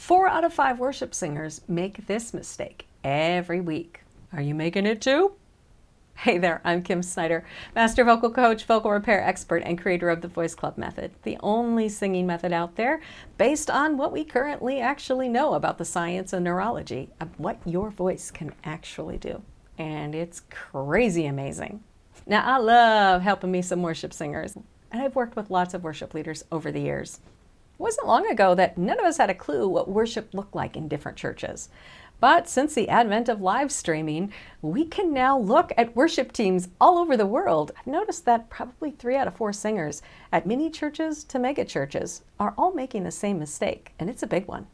4 out of 5 worship singers make this mistake every week. Are you making it too? Hey there, I'm Kim Snyder, master vocal coach, vocal repair expert, and creator of the Voice Club method, the only singing method out there based on what we currently actually know about the science and neurology of what your voice can actually do. And it's crazy amazing. Now, I love helping me some worship singers, and I've worked with lots of worship leaders over the years. It wasn't long ago that none of us had a clue what worship looked like in different churches. But since the advent of live streaming, we can now look at worship teams all over the world. I've noticed that probably 3 out of 4 singers at mini churches to mega churches are all making the same mistake, and it's a big one.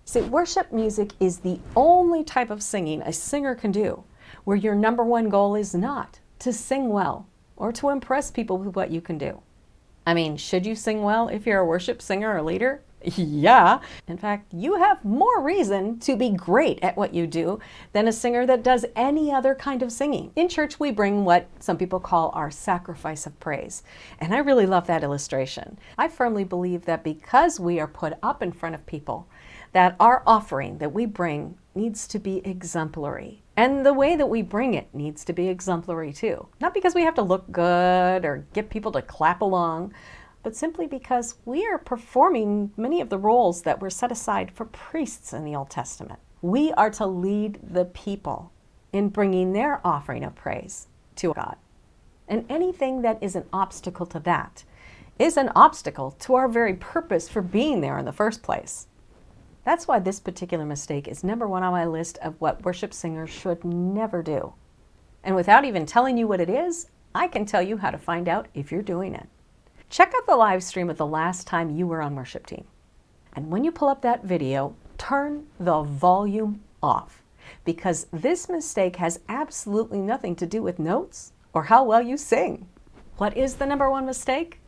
See, worship music is the only type of singing a singer can do where your number one goal is not to sing well or to impress people with what you can do. I mean, should you sing well if you're a worship singer or leader? Yeah. In fact, you have more reason to be great at what you do than a singer that does any other kind of singing. In church, we bring what some people call our sacrifice of praise. And I really love that illustration. I firmly believe that because we are put up in front of people, that our offering that we bring needs to be exemplary. And the way that we bring it needs to be exemplary too. Not because we have to look good or get people to clap along, but simply because we are performing many of the roles that were set aside for priests in the Old Testament. We are to lead the people in bringing their offering of praise to God. And anything that is an obstacle to that is an obstacle to our very purpose for being there in the first place. That's why this particular mistake is number 1 on my list of what worship singers should never do. And without even telling you what it is, I can tell you how to find out if you're doing it. Check out the live stream of the last time you were on worship team. And when you pull up that video, turn the volume off, because this mistake has absolutely nothing to do with notes or how well you sing. What is the number 1 mistake?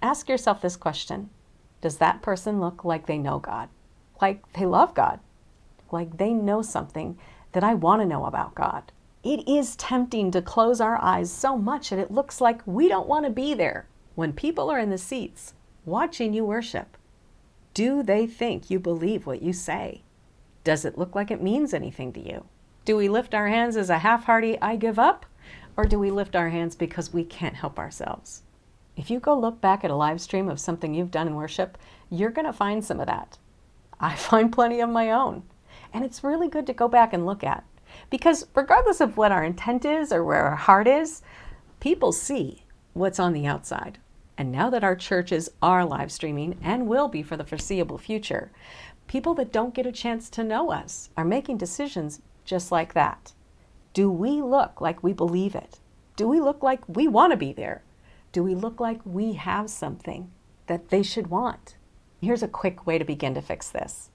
Ask yourself this question. Does that person look like they know God? Like they love God? Like they know something that I want to know about God? It is tempting to close our eyes so much that it looks like we don't want to be there. When people are in the seats watching you worship, do they think you believe what you say? Does it look like it means anything to you? Do we lift our hands as a half-hearty I give up? Or do we lift our hands because we can't help ourselves? If you go look back at a live stream of something you've done in worship, you're going to find some of that. I find plenty of my own. And it's really good to go back and look at. Because regardless of what our intent is or where our heart is, people see what's on the outside. And now that our churches are live streaming and will be for the foreseeable future, people that don't get a chance to know us are making decisions just like that. Do we look like we believe it? Do we look like we want to be there? Do we look like we have something that they should want? Here's a quick way to begin to fix this.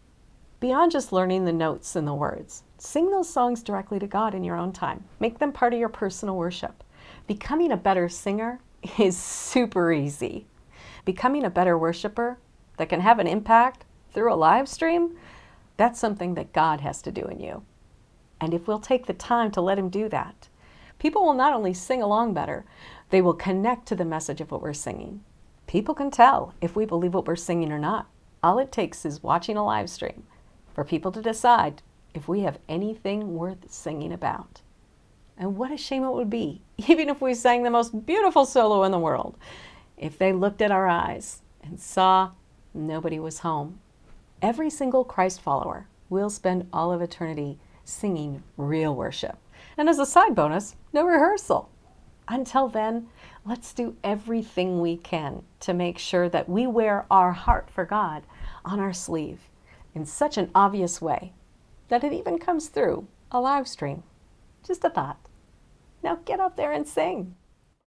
Beyond just learning the notes and the words, sing those songs directly to God in your own time. Make them part of your personal worship. Becoming a better singer is super easy. Becoming a better worshiper that can have an impact through a live stream, that's something that God has to do in you. And if we'll take the time to let Him do that, people will not only sing along better, they will connect to the message of what we're singing. People can tell if we believe what we're singing or not. All it takes is watching a live stream for people to decide if we have anything worth singing about. And what a shame it would be, even if we sang the most beautiful solo in the world, if they looked at our eyes and saw nobody was home. Every single Christ follower will spend all of eternity singing real worship. And as a side bonus, no rehearsal. Until then, let's do everything we can to make sure that we wear our heart for God on our sleeve in such an obvious way that it even comes through a live stream. Just a thought. Now get up there and sing.